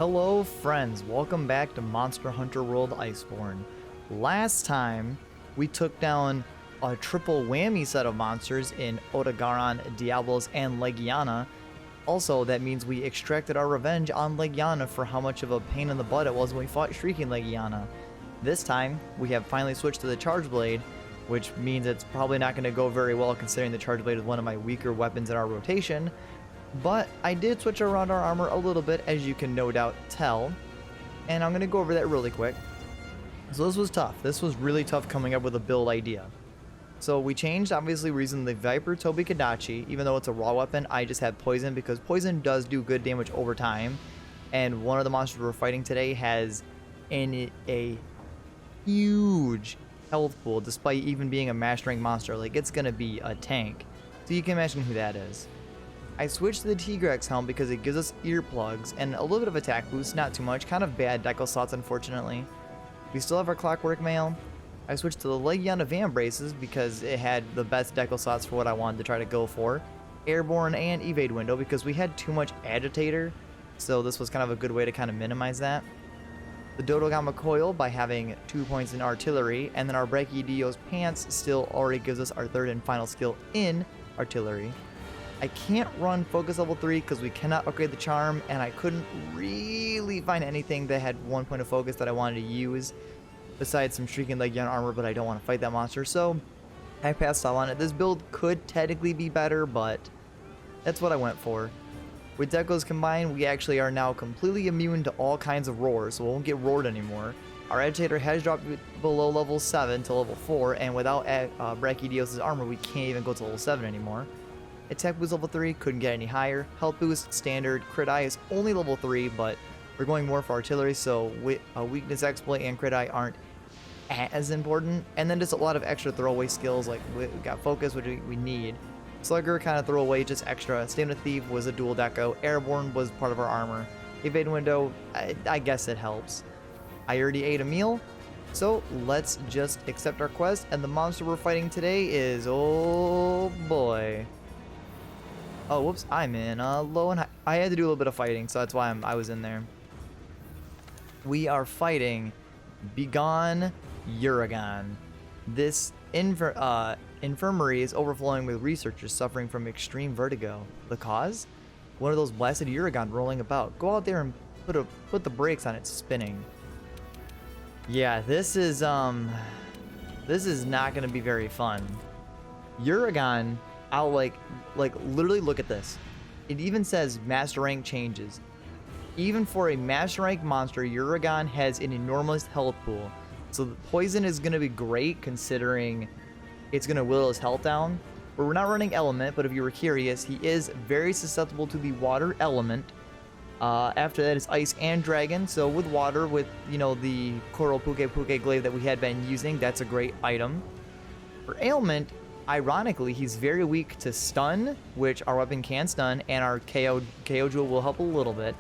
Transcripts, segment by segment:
Hello friends, welcome back to Monster Hunter World Iceborne. Last time, we took down a triple whammy set of monsters in Odogaron, Diablos, and Legiana. Also, that means we extracted our revenge on Legiana for how much of a pain in the butt it was when we fought Shrieking Legiana. This time, we have finally switched to the Charge Blade, which means it's probably not going to go very well considering the Charge Blade is one of my weaker weapons in our rotation. But I did switch around our armor a little bit, as you can no doubt tell, and I'm going to go over that really quick. So this was tough. This was really tough coming up with a build idea. So we changed, obviously we're using the Viper Toby Kadachi. Even though it's a raw weapon, I just had poison because poison does do good damage over time. And one of the monsters we're fighting today has a huge health pool, despite even being a master rank monster. Like, it's going to be a tank. So you can imagine who that is. I switched to the Tigrex helm because it gives us earplugs and a little bit of attack boost, not too much, kind of bad decal slots unfortunately. We still have our Clockwork Mail. I switched to the Legiana Van Braces because it had the best decal slots for what I wanted to try to go for. Airborne and Evade Window because we had too much Agitator, so this was kind of a good way to kind of minimize that. The Dodogama Coil by having 2 points in Artillery, and then our Brachydios Pants still already gives us our third and final skill in Artillery. I can't run Focus Level 3 because we cannot upgrade the Charm, and I couldn't really find anything that had 1 point of focus that I wanted to use, besides some Shrieking Legion armor, but I don't want to fight that monster, so I passed off on it. This build could technically be better, but that's what I went for. With decals combined, we actually are now completely immune to all kinds of roars, so we won't get roared anymore. Our Agitator has dropped below level 7 to level 4, and without Brachydios' armor, we can't even go to level 7 anymore. Attack boost level 3, couldn't get any higher. Health boost, standard. Crit eye is only level 3, but we're going more for artillery, so weakness exploit and crit eye aren't as important. And then just a lot of extra throwaway skills, like we got focus, which we need. Slugger, kind of throwaway, just extra. Stamina Thief was a dual deco. Airborne was part of our armor. Evade Window, I guess it helps. I already ate a meal, so let's just accept our quest. And the monster we're fighting today is, oh boy. Oh, whoops, I'm in low and high. I had to do a little bit of fighting, so that's why I was in there. We are fighting Begone Uragan. This infirmary is overflowing with researchers suffering from extreme vertigo. The cause? One of those blasted Uragan rolling about. Go out there and put the brakes on it spinning. Yeah, this is not going to be very fun. Uragan, I'll like literally look at this. It even says master rank changes. Even for a master rank monster, Uragan has an enormous health pool. So the poison is going to be great considering it's going to whittle his health down. But we're not running element, but if you were curious, he is very susceptible to the water element. After that is ice and dragon. So with water, with the AzurePKK glaive that we had been using, that's a great item. For ailment, ironically, he's very weak to stun, which our weapon can stun, and our KO jewel will help a little bit.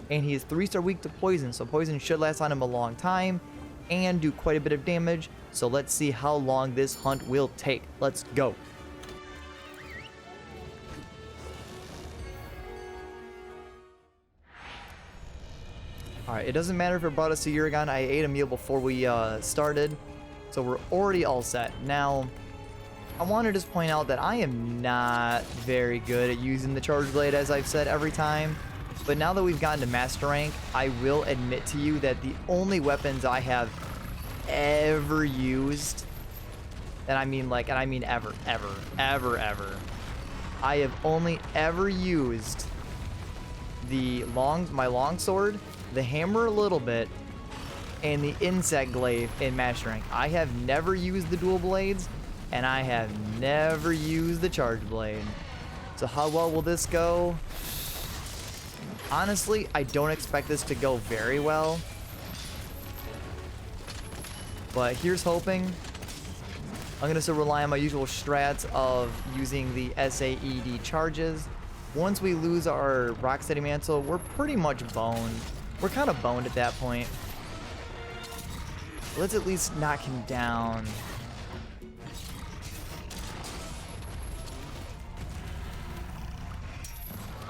And he is 3-star weak to poison, so poison should last on him a long time and do quite a bit of damage. So let's see how long this hunt will take. Let's go. Alright, it doesn't matter if it brought us to Uragan. I ate a meal before we started, so we're already all set. Now, I want to just point out that I am not very good at using the Charge Blade, as I've said every time. But now that we've gotten to Master Rank, I will admit to you that the only weapons I have ever used, and I mean ever, I have only ever used my longsword, the hammer a little bit, and the insect glaive in Master Rank. I have never used the dual blades, and I have never used the Charge Blade. So how well will this go? Honestly, I don't expect this to go very well. But here's hoping. I'm going to still rely on my usual strats of using the SAED charges. Once we lose our Rocksteady Mantle, we're pretty much boned. We're kind of boned at that point. Let's at least knock him down.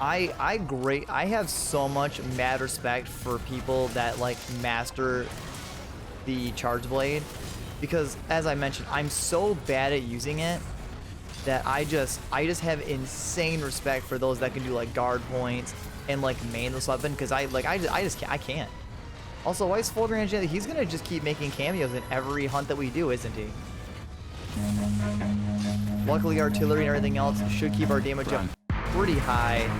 I have so much mad respect for people that like master the charge blade, because as I mentioned, I'm so bad at using it that I just have insane respect for those that can do like guard points and like main this weapon, because I can't. Also, why is Fulgurant? He's gonna just keep making cameos in every hunt that we do, isn't he? Luckily, artillery and everything else should keep our damage up pretty high.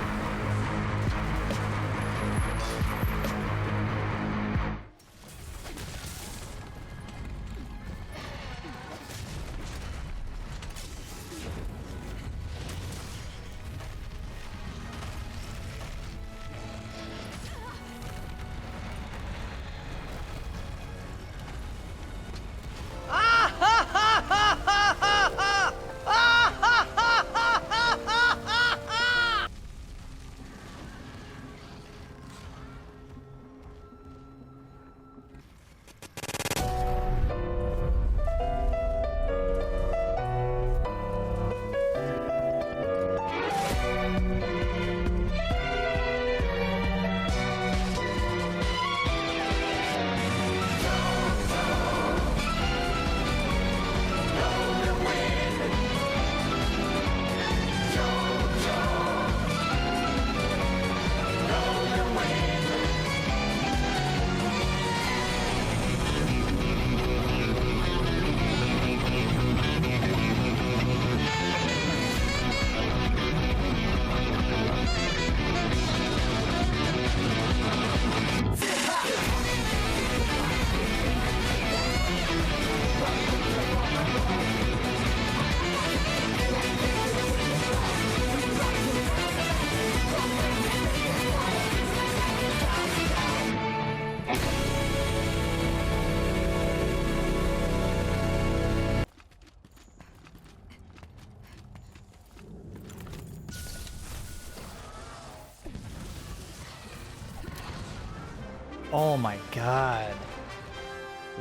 Oh my god.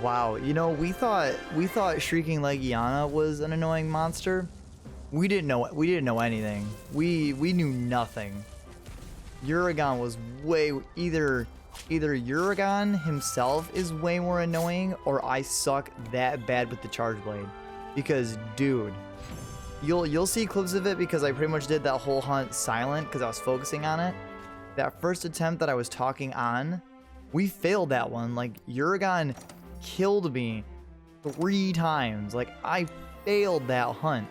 Wow, you know, we thought Shrieking Legiana was an annoying monster. We didn't know anything. We knew nothing. Uragan was either Uragan himself is way more annoying, or I suck that bad with the charge blade. Because dude, you'll see clips of it, because I pretty much did that whole hunt silent because I was focusing on it. That first attempt that I was talking on, we failed that one. Like, Uragan killed me 3 times. Like, I failed that hunt.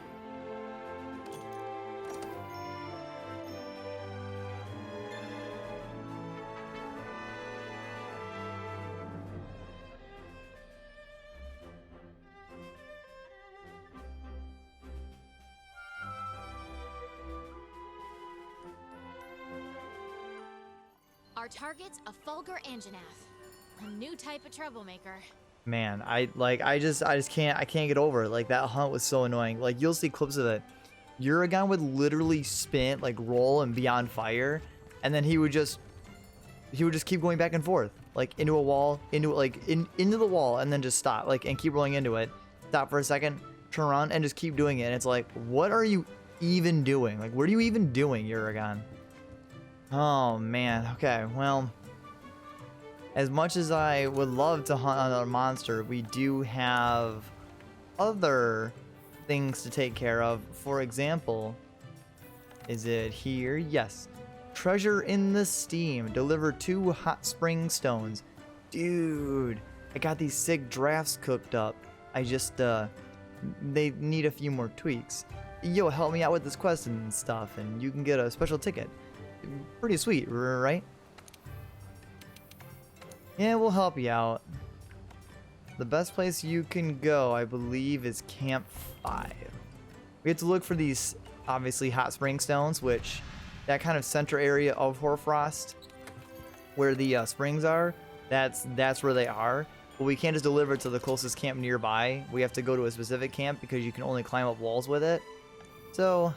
Our target's a Fulgur Anjanath, a new type of troublemaker. Man, I can't get over it. Like, that hunt was so annoying. Like, you'll see clips of it. Uragan would literally spin, like roll and be on fire, and then he would just keep going back and forth, like into a wall, into the wall, and then just stop, like, and keep rolling into it. Stop for a second, turn around, and just keep doing it. And it's like, what are you even doing? Like, what are you even doing, Uragan? Oh man, okay, well, as much as I would love to hunt another monster, we do have other things to take care of. For example, is it here? Yes. Treasure in the Steam. Deliver 2 hot spring stones. Dude, I got these sick drafts cooked up. I just, they need a few more tweaks. Yo, help me out with this quest and stuff, and you can get a special ticket. Pretty sweet, right? Yeah, we'll help you out. The best place you can go, I believe, is Camp 5. We have to look for these, obviously, hot spring stones, which, that kind of center area of Hoarfrost, where the springs are, that's where they are. But we can't just deliver it to the closest camp nearby. We have to go to a specific camp, because you can only climb up walls with it. So,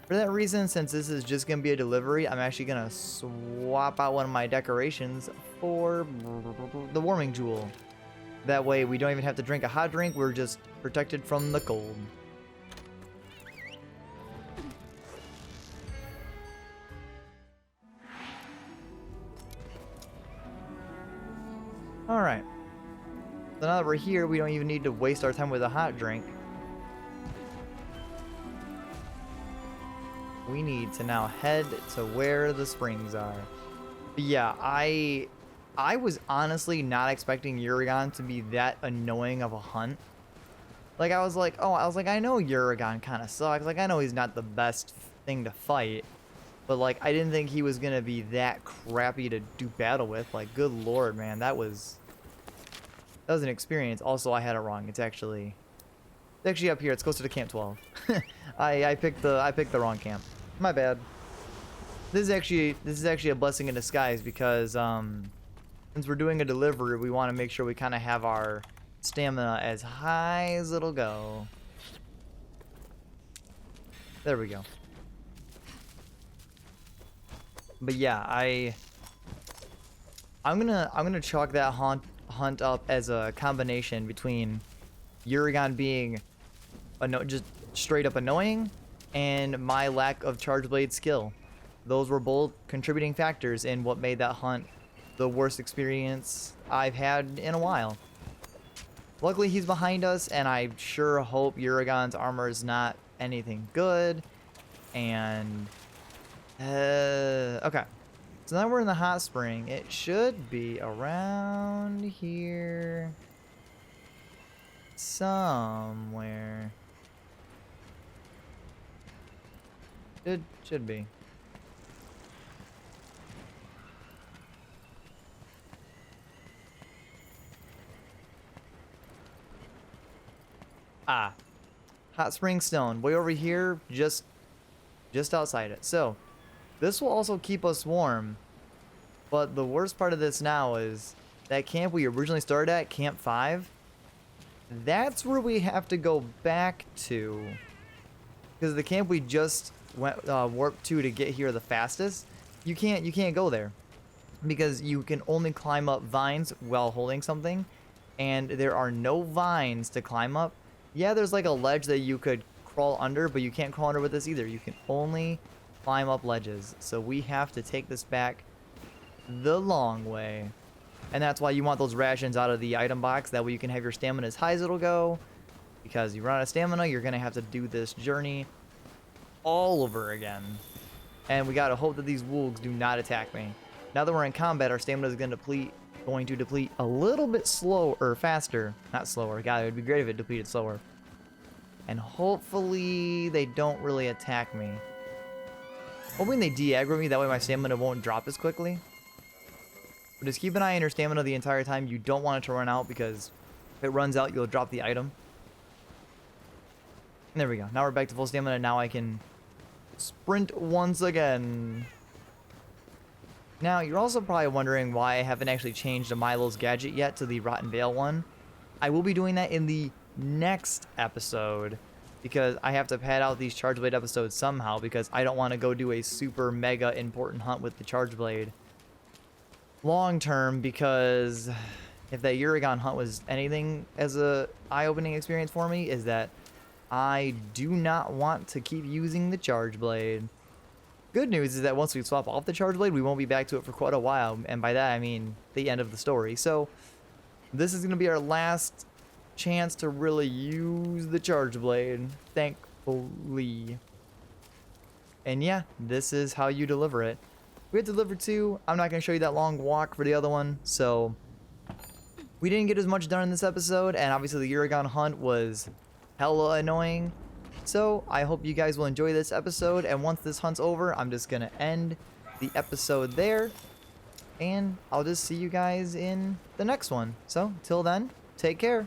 for that reason, since this is just going to be a delivery, I'm actually going to swap out one of my decorations for the warming jewel. That way we don't even have to drink a hot drink, we're just protected from the cold. Alright. So now that we're here, we don't even need to waste our time with a hot drink. We need to now head to where the springs are. But yeah, I was honestly not expecting Uragon to be that annoying of a hunt. Like, I was like, I know Uragon kind of sucks. Like, I know he's not the best thing to fight. But, like, I didn't think he was going to be that crappy to do battle with. Like, good lord, man. That was an experience. Also, I had it wrong. It's actually up here. It's closer to Camp 12. I picked the wrong camp. My bad. This is actually a blessing in disguise because since we're doing a delivery, we want to make sure we kind of have our stamina as high as it'll go. There we go. But yeah, I'm gonna chalk that hunt up as a combination between Uragon being just straight up annoying and my lack of charge blade skill. Those were both contributing factors in what made that hunt the worst experience I've had in a while. Luckily, he's behind us, and I sure hope Uragon's armor is not anything good. And okay, so now we're in the hot spring. It should be around here somewhere. It should be. Ah, hot spring stone, way over here, just outside it. So this will also keep us warm, but the worst part of this now is that camp we originally started at, Camp 5, that's where we have to go back to, because the camp we just went warped to get here the fastest, you can't go there because you can only climb up vines while holding something, and there are no vines to climb up. Yeah, there's like a ledge that you could crawl under, but you can't crawl under with this either. You can only climb up ledges. So we have to take this back the long way. And that's why you want those rations out of the item box. That way you can have your stamina as high as it'll go. Because you run out of stamina, you're going to have to do this journey all over again. And we got to hope that these wolves do not attack me. Now that we're in combat, our stamina is going to deplete a little bit slower, or faster. Not slower. God, it would be great if it depleted slower. And hopefully they don't really attack me. Hoping they de-aggro me, that way my stamina won't drop as quickly. But just keep an eye on your stamina the entire time. You don't want it to run out, because if it runs out, you'll drop the item. And there we go. Now we're back to full stamina. Now I can sprint once again. Now, you're also probably wondering why I haven't actually changed Milo's gadget yet to the Rotten Veil one. I will be doing that in the next episode, because I have to pad out these Charge Blade episodes somehow, because I don't want to go do a super mega important hunt with the Charge Blade long term, because if that Uragon hunt was anything as a eye-opening experience for me, is that I do not want to keep using the Charge Blade. Good news is that once we swap off the Charge Blade, we won't be back to it for quite a while, and by that I mean the end of the story. So this is going to be our last chance to really use the Charge Blade, thankfully. And yeah, this is how you deliver it. We had delivered 2. I'm not going to show you that long walk for the other one, so we didn't get as much done in this episode, and obviously the Uragon hunt was hella annoying. So I hope you guys will enjoy this episode, and once this hunt's over, I'm just going to end the episode there, and I'll just see you guys in the next one. So till then, take care.